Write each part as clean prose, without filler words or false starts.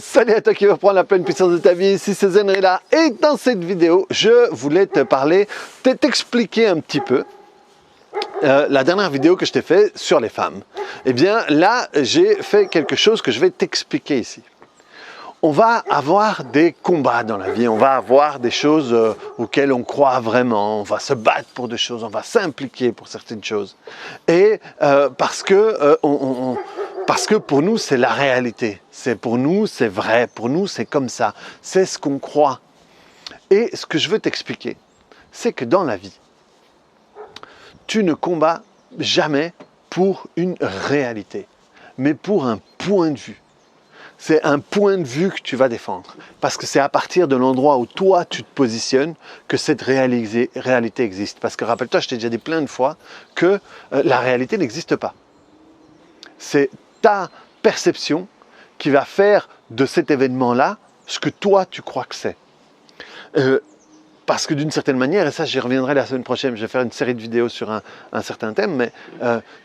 Salut à toi qui veut prendre la pleine puissance de ta vie, ici c'est Zenrela et dans cette vidéo je voulais te parler, t'expliquer un petit peu la dernière vidéo que je t'ai fait sur les femmes. Eh bien là j'ai fait quelque chose que je vais t'expliquer ici. On va avoir des combats dans la vie, on va avoir des choses auxquelles on croit vraiment, on va se battre pour des choses, on va s'impliquer pour certaines choses. Et parce que pour nous c'est la réalité, pour nous c'est vrai, pour nous c'est comme ça, c'est ce qu'on croit. Et ce que je veux t'expliquer, c'est que dans la vie, tu ne combats jamais pour une réalité, mais pour un point de vue. C'est un point de vue que tu vas défendre. Parce que c'est à partir de l'endroit où toi, tu te positionnes que cette réalité existe. Parce que rappelle-toi, je t'ai déjà dit plein de fois que la réalité n'existe pas. C'est ta perception qui va faire de cet événement-là ce que toi, tu crois que c'est. Parce que d'une certaine manière, et ça j'y reviendrai la semaine prochaine, je vais faire une série de vidéos sur un certain thème, mais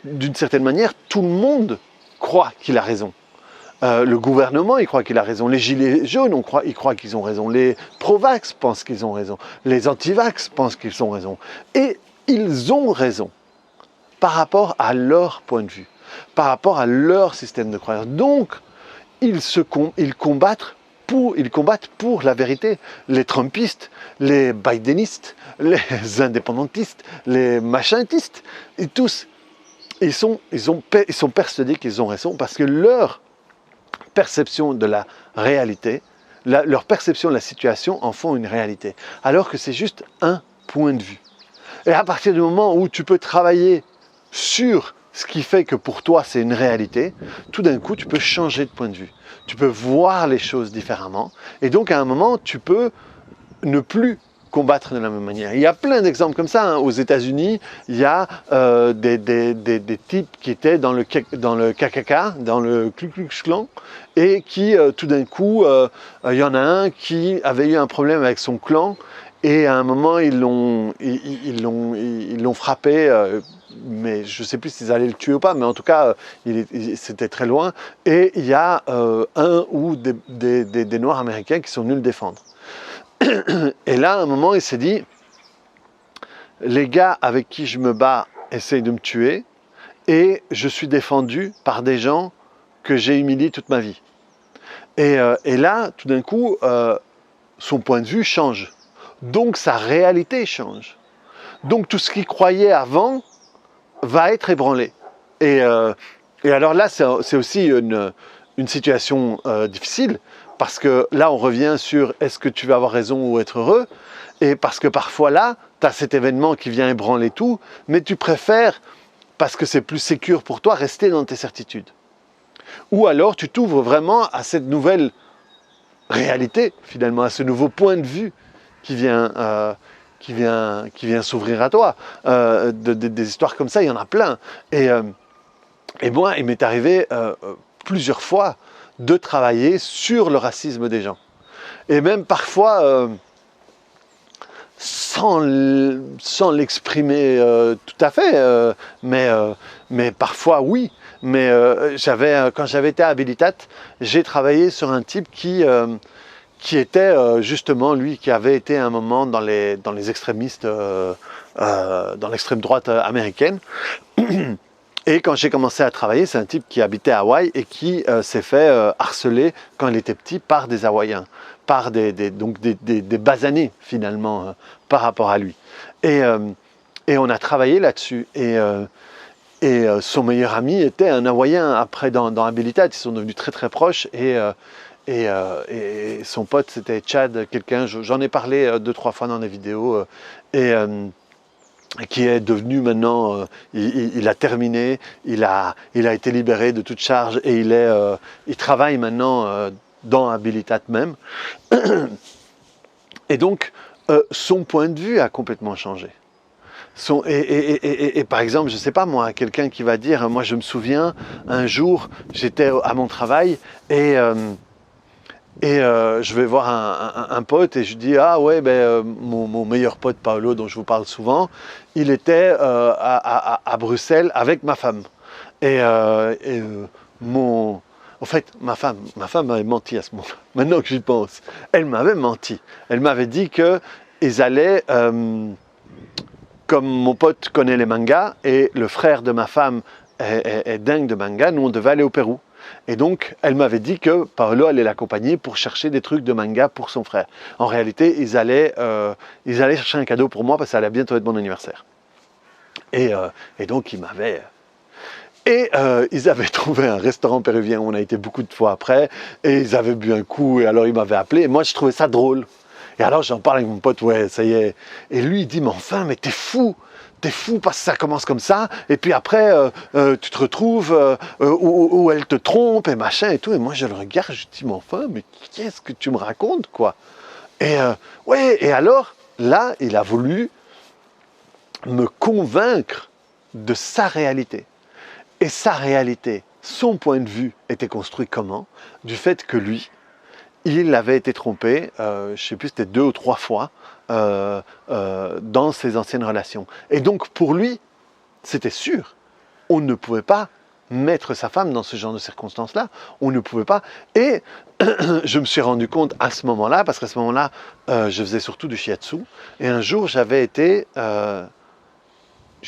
d'une certaine manière, tout le monde croit qu'il a raison. Le gouvernement, il croit qu'il a raison. Les gilets jaunes, ils croient qu'ils ont raison. Les pro-vax pensent qu'ils ont raison. Les anti-vax pensent qu'ils ont raison. Et ils ont raison par rapport à leur point de vue, par rapport à leur système de croyance. Donc, ils combattent pour la vérité. Les trumpistes, les bidenistes, les indépendantistes, les machintistes, et tous, ils sont persuadés qu'ils ont raison parce que leur perception de la réalité, leur perception de la situation en font une réalité, alors que c'est juste un point de vue. Et à partir du moment où tu peux travailler sur ce qui fait que pour toi c'est une réalité, tout d'un coup tu peux changer de point de vue, tu peux voir les choses différemment, et donc à un moment tu peux ne plus combattre de la même manière. Il y a plein d'exemples comme ça. Hein. Aux États-Unis, il y a des types qui étaient dans le KKK, dans le Ku Klux Klan, et qui, tout d'un coup, il y en a un qui avait eu un problème avec son clan, et à un moment, ils l'ont frappé, mais je ne sais plus s'ils allaient le tuer ou pas, mais en tout cas, c'était très loin. Et il y a un ou des Noirs américains qui sont venus le défendre. Et là, à un moment, il s'est dit, les gars avec qui je me bats essayent de me tuer et je suis défendu par des gens que j'ai humiliés toute ma vie. Et là, tout d'un coup, son point de vue change. Donc, sa réalité change. Donc, tout ce qu'il croyait avant va être ébranlé. Et alors là, c'est aussi une situation difficile. Parce que là, on revient sur est-ce que tu vas avoir raison ou être heureux. Et parce que parfois là, tu as cet événement qui vient ébranler tout, mais tu préfères, parce que c'est plus sécure pour toi, rester dans tes certitudes. Ou alors tu t'ouvres vraiment à cette nouvelle réalité, finalement, à ce nouveau point de vue qui vient s'ouvrir à toi. Des histoires comme ça, il y en a plein. Et moi, il m'est arrivé plusieurs fois de travailler sur le racisme des gens. Et même parfois, sans l'exprimer tout à fait, mais parfois oui. Mais quand j'avais été à Habilitat, j'ai travaillé sur un type qui était justement, lui, qui avait été à un moment dans les extrémistes, dans l'extrême droite américaine. Et quand j'ai commencé à travailler, c'est un type qui habitait à Hawaï et qui s'est fait harceler quand il était petit par des Hawaïens, par des basanés finalement par rapport à lui. Et on a travaillé là-dessus. Et son meilleur ami était un Hawaïen. Après, dans Habilitat, ils sont devenus très très proches. Et son pote, c'était Chad, quelqu'un, j'en ai parlé 2-3 fois dans des vidéos. Qui est devenu maintenant, il a terminé, il a été libéré de toute charge et il travaille maintenant dans Habilitat même. Et donc, son point de vue a complètement changé. Et par exemple, je ne sais pas moi, quelqu'un qui va dire, moi je me souviens, un jour, j'étais à mon travail et je vais voir un pote et je dis « Ah ouais, mon meilleur pote Paolo, dont je vous parle souvent, il était à Bruxelles avec ma femme. » Et mon En fait, ma femme m'avait menti à ce moment-là. Maintenant que j'y pense, elle m'avait menti. Elle m'avait dit que ils allaient, comme mon pote connaît les mangas et le frère de ma femme est dingue de manga, nous on devait aller au Pérou. Et donc, elle m'avait dit que Paolo allait l'accompagner pour chercher des trucs de manga pour son frère. En réalité, ils allaient chercher un cadeau pour moi parce que ça allait bientôt être mon anniversaire. Et donc, ils m'avaient... Et ils avaient trouvé un restaurant péruvien où on a été beaucoup de fois après, et ils avaient bu un coup, et alors ils m'avaient appelé, et moi je trouvais ça drôle. Et alors j'en parle avec mon pote, ouais, ça y est. Et lui il dit, mais enfin, mais t'es fou parce que ça commence comme ça, et puis après tu te retrouves où elle te trompe, et machin et tout. Et moi je le regarde, je dis, mais enfin, mais qu'est-ce que tu me racontes, quoi? Et ouais, et alors, là, il a voulu me convaincre de sa réalité. Et sa réalité, son point de vue était construit comment? Du fait que lui, il avait été trompé, je ne sais plus, c'était 2 ou 3 fois dans ses anciennes relations. Et donc pour lui, c'était sûr, on ne pouvait pas mettre sa femme dans ce genre de circonstances-là, on ne pouvait pas. Et je me suis rendu compte à ce moment-là, parce qu'à ce moment-là, je faisais surtout du shiatsu, et un jour j'avais été... je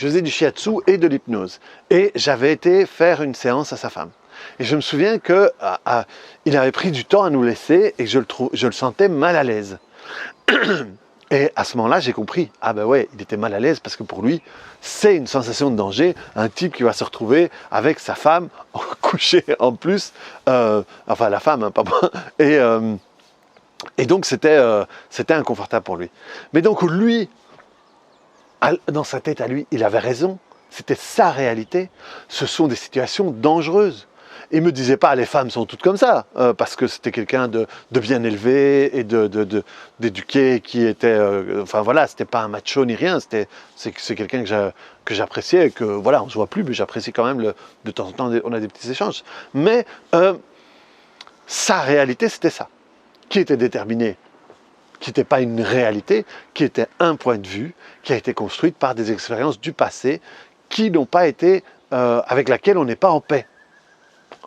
faisais du shiatsu et de l'hypnose. Et j'avais été faire une séance à sa femme. Et je me souviens qu'il avait pris du temps à nous laisser et je le sentais mal à l'aise. Et à ce moment-là, j'ai compris, ah ben ouais, il était mal à l'aise parce que pour lui, c'est une sensation de danger, un type qui va se retrouver avec sa femme, couchée en plus, enfin la femme, hein, pas moi, et donc c'était inconfortable pour lui. Mais donc lui, dans sa tête à lui, il avait raison. C'était sa réalité. Ce sont des situations dangereuses. Il ne me disait pas, les femmes sont toutes comme ça, parce que c'était quelqu'un de bien élevé et d'éduqué qui était... enfin voilà, c'était pas un macho ni rien, c'est quelqu'un que j'appréciais et que, voilà, on ne se voit plus, mais j'apprécie quand même, de temps en temps, on a des petits échanges. Mais sa réalité, c'était ça, qui était déterminé, qui n'était pas une réalité, qui était un point de vue, qui a été construite par des expériences du passé qui n'ont pas été, avec laquelle on n'est pas en paix.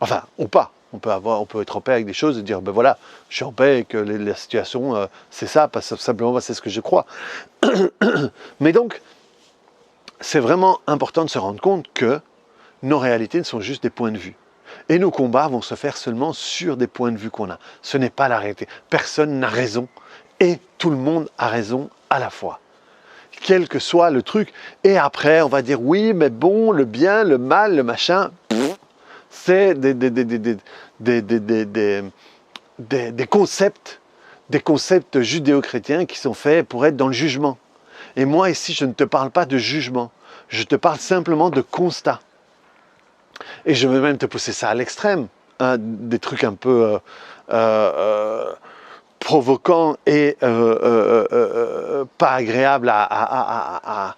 Enfin, ou pas. On peut être en paix avec des choses et dire, ben voilà, je suis en paix et que la situation, c'est ça, simplement c'est ce que je crois. Mais donc, c'est vraiment important de se rendre compte que nos réalités sont juste des points de vue. Et nos combats vont se faire seulement sur des points de vue qu'on a. Ce n'est pas la réalité. Personne n'a raison. Et tout le monde a raison à la fois, quel que soit le truc. Et après, on va dire, oui, mais bon, le bien, le mal, le machin, c'est des concepts judéo-chrétiens qui sont faits pour être dans le jugement. Et moi, ici, je ne te parle pas de jugement, je te parle simplement de constat. Et je veux même te pousser ça à l'extrême, hein, des trucs un peu... provoquant et pas agréable à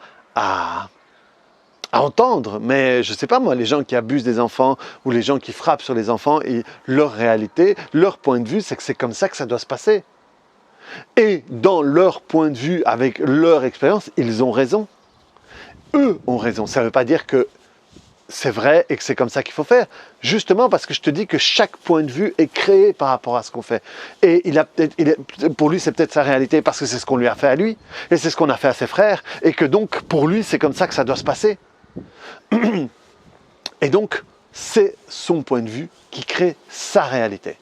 entendre, mais je sais pas moi, les gens qui abusent des enfants ou les gens qui frappent sur les enfants, et leur réalité, leur point de vue, c'est que c'est comme ça que ça doit se passer. Et dans leur point de vue, avec leur expérience, ils ont raison. Eux ont raison. Ça ne veut pas dire que c'est vrai et que c'est comme ça qu'il faut faire. Justement parce que je te dis que chaque point de vue est créé par rapport à ce qu'on fait. Et pour lui, c'est peut-être sa réalité parce que c'est ce qu'on lui a fait à lui. Et c'est ce qu'on a fait à ses frères. Et que donc, pour lui, c'est comme ça que ça doit se passer. Et donc, c'est son point de vue qui crée sa réalité.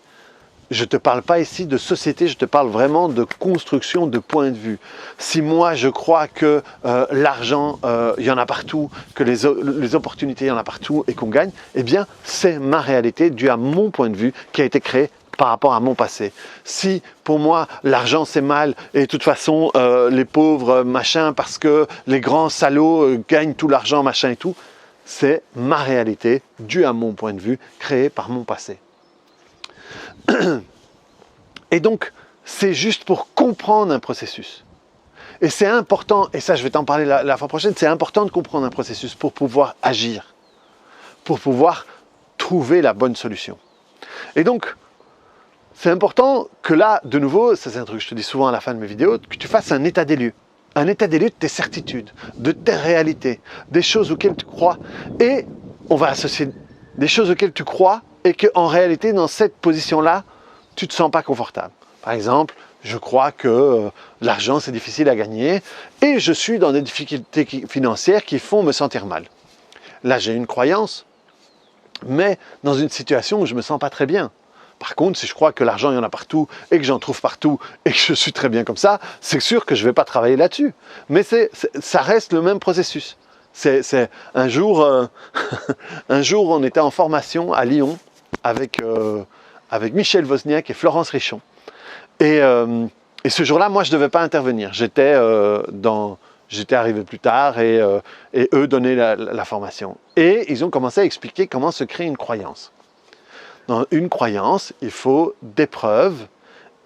Je ne te parle pas ici de société, je te parle vraiment de construction de point de vue. Si moi je crois que l'argent, il y en a partout, que les opportunités, il y en a partout et qu'on gagne, eh bien c'est ma réalité due à mon point de vue qui a été créé par rapport à mon passé. Si pour moi l'argent c'est mal et de toute façon les pauvres machin parce que les grands salauds gagnent tout l'argent machin et tout, c'est ma réalité due à mon point de vue créé par mon passé. Et donc, c'est juste pour comprendre un processus. Et c'est important, et ça je vais t'en parler la fois prochaine, c'est important de comprendre un processus pour pouvoir agir, pour pouvoir trouver la bonne solution. Et donc, c'est important que là, de nouveau, ça c'est un truc que je te dis souvent à la fin de mes vidéos, que tu fasses un état des lieux. Un état des lieux de tes certitudes, de tes réalités, des choses auxquelles tu crois. Et on va associer des choses auxquelles tu crois et qu'en réalité, dans cette position-là, tu ne te sens pas confortable. Par exemple, je crois que l'argent, c'est difficile à gagner et je suis dans des difficultés financières qui font me sentir mal. Là, j'ai une croyance, mais dans une situation où je ne me sens pas très bien. Par contre, si je crois que l'argent, il y en a partout et que j'en trouve partout et que je suis très bien comme ça, c'est sûr que je ne vais pas travailler là-dessus. Mais ça reste le même processus. Un jour, on était en formation à Lyon avec Michel Wozniak et Florence Richon. Et ce jour-là, moi, je ne devais pas intervenir. J'étais arrivé plus tard et eux donnaient la formation. Et ils ont commencé à expliquer comment se crée une croyance. Dans une croyance, il faut des preuves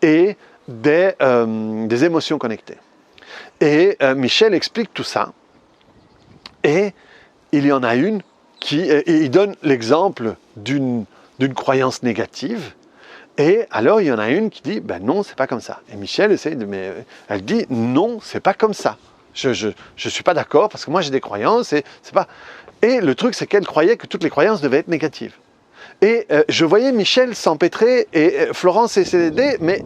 et des émotions connectées. Et Michel explique tout ça. Et il y en a une et il donne l'exemple d'une croyance négative. Et alors, il y en a une qui dit, ben non, c'est pas comme ça. Et Michel elle dit, non, c'est pas comme ça. Je suis pas d'accord parce que moi j'ai des croyances et c'est pas. Et le truc, c'est qu'elle croyait que toutes les croyances devaient être négatives. Et je voyais Michel s'empêtrer et Florence essayer d'aider, mais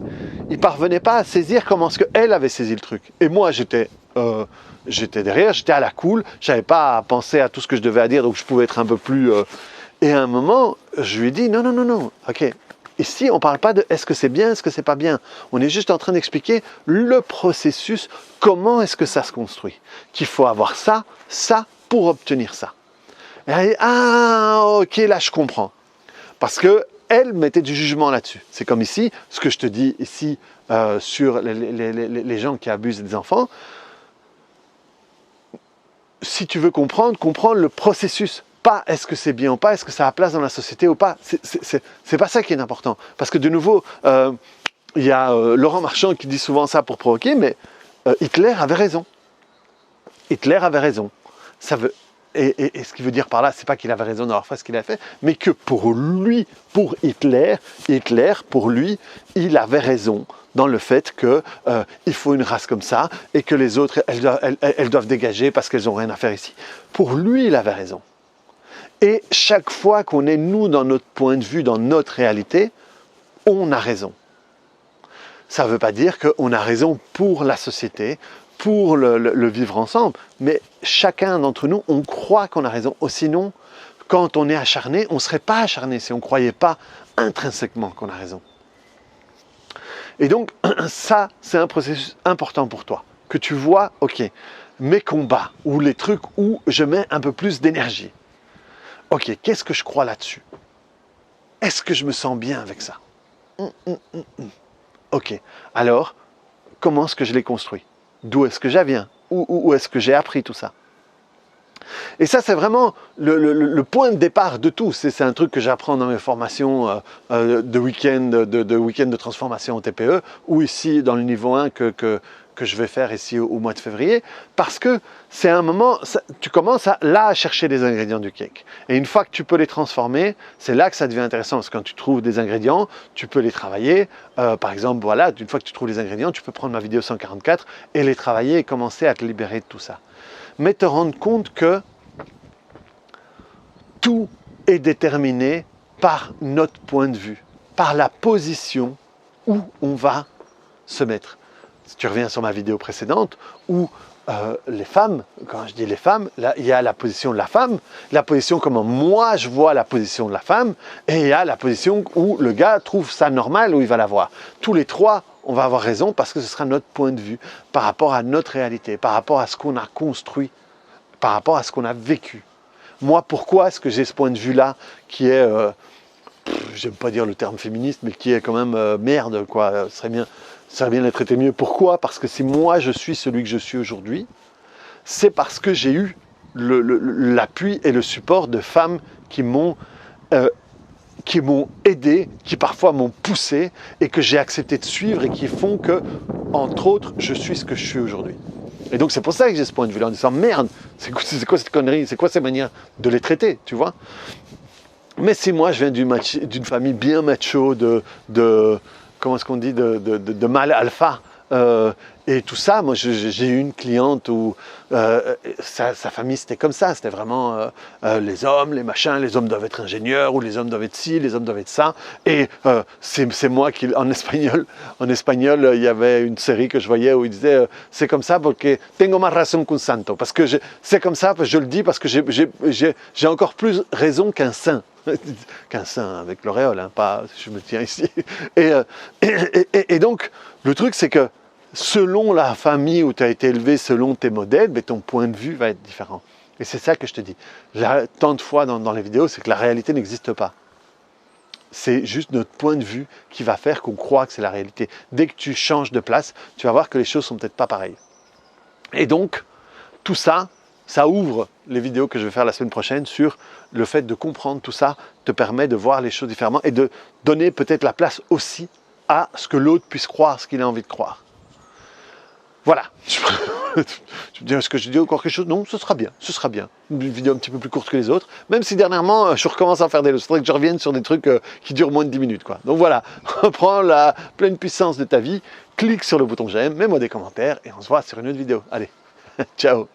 il parvenait pas à saisir comment est-ce qu'elle avait saisi le truc. Et moi, j'étais derrière, j'étais à la cool, j'avais pas à penser à tout ce que je devais dire, donc je pouvais être un peu plus. Et à un moment, je lui ai dit non, ok. Ici, on ne parle pas de est-ce que c'est bien, est-ce que c'est pas bien. On est juste en train d'expliquer le processus, comment est-ce que ça se construit. Qu'il faut avoir ça pour obtenir ça. Et elle dit, ah, ok, là je comprends. Parce qu'elle mettait du jugement là-dessus. C'est comme ici, ce que je te dis ici sur les gens qui abusent des enfants. Si tu veux comprendre le processus. Pas est-ce que c'est bien ou pas, est-ce que ça a place dans la société ou pas. C'est pas ça qui est important. Parce que de nouveau, il y a Laurent Marchand qui dit souvent ça pour provoquer, mais Hitler avait raison. Hitler avait raison. Et ce qu'il veut dire par là, c'est pas qu'il avait raison d'avoir fait ce qu'il a fait, mais que pour lui, pour Hitler, pour lui, il avait raison dans le fait qu'il faut une race comme ça et que les autres, elles doivent dégager parce qu'elles n'ont rien à faire ici. Pour lui, il avait raison. Et chaque fois qu'on est, nous, dans notre point de vue, dans notre réalité, on a raison. Ça ne veut pas dire qu'on a raison pour la société, pour le vivre ensemble, mais chacun d'entre nous, on croit qu'on a raison. Ou sinon, quand on est acharné, on ne serait pas acharné si on ne croyait pas intrinsèquement qu'on a raison. Et donc, ça, c'est un processus important pour toi. Que tu vois, ok, mes combats, ou les trucs où je mets un peu plus d'énergie. Ok, qu'est-ce que je crois là-dessus? Est-ce que je me sens bien avec ça? Ok, alors, comment est-ce que je l'ai construit? D'où est-ce que je viens? Où est-ce que j'ai appris tout ça? Et ça, c'est vraiment le point de départ de tout. C'est un truc que j'apprends dans mes formations de week-end de transformation au TPE, ou ici dans le niveau 1 que je vais faire ici au mois de février, parce que c'est un moment, tu commences à chercher les ingrédients du cake. Et une fois que tu peux les transformer, c'est là que ça devient intéressant, parce que quand tu trouves des ingrédients, tu peux les travailler. Par exemple, voilà, une fois que tu trouves les ingrédients, tu peux prendre ma vidéo 144 et les travailler et commencer à te libérer de tout ça. Mais te rendre compte que tout est déterminé par notre point de vue, par la position où on va se mettre. Si tu reviens sur ma vidéo précédente, où les femmes, quand je dis les femmes, là, il y a la position de la femme, la position comment moi je vois la position de la femme, et il y a la position où le gars trouve ça normal, où il va la voir. Tous les trois, on va avoir raison parce que ce sera notre point de vue, par rapport à notre réalité, par rapport à ce qu'on a construit, par rapport à ce qu'on a vécu. Moi, pourquoi est-ce que j'ai ce point de vue-là qui est, j'aime pas dire le terme féministe, mais qui est quand même merde, quoi, ça serait bien d'être traité mieux. Pourquoi? Parce que si moi je suis celui que je suis aujourd'hui, c'est parce que j'ai eu l'appui et le support de femmes qui m'ont aidé, qui parfois m'ont poussé et que j'ai accepté de suivre et qui font que, entre autres, je suis ce que je suis aujourd'hui. Et donc c'est pour ça que j'ai ce point de vue-là, en disant merde, c'est quoi cette connerie, c'est quoi cette manière de les traiter, tu vois? Mais si moi je viens d'une famille bien macho, comment est-ce qu'on dit, de mâle alpha, Et tout ça, moi j'ai eu une cliente où sa famille c'était comme ça, c'était vraiment les hommes, les machins, les hommes doivent être ingénieurs, ou les hommes doivent être ci, les hommes doivent être ça. Et c'est moi qui, en espagnol, il y avait une série que je voyais où il disait c'est comme ça porque tengo más razón qu'un santo. Parce que c'est comme ça, je le dis parce que j'ai encore plus raison qu'un saint. Qu'un saint avec l'auréole, hein, pas je me tiens ici. Et donc, le truc c'est que selon la famille où tu as été élevé, selon tes modèles, mais ton point de vue va être différent. Et c'est ça que je te dis. Tant de fois dans les vidéos, c'est que la réalité n'existe pas. C'est juste notre point de vue qui va faire qu'on croit que c'est la réalité. Dès que tu changes de place, tu vas voir que les choses sont peut-être pas pareilles. Et donc, tout ça, ça ouvre les vidéos que je vais faire la semaine prochaine sur le fait de comprendre tout ça, te permet de voir les choses différemment et de donner peut-être la place aussi à ce que l'autre puisse croire, ce qu'il a envie de croire. Voilà. Tu me dis, est-ce que je dis encore quelque chose? Non, ce sera bien, ce sera bien. Une vidéo un petit peu plus courte que les autres, même si dernièrement, je recommence à faire des leçons. Il faudrait que je revienne sur des trucs qui durent moins de 10 minutes, quoi. Donc voilà, reprends la pleine puissance de ta vie, clique sur le bouton j'aime, mets-moi des commentaires et on se voit sur une autre vidéo. Allez, ciao.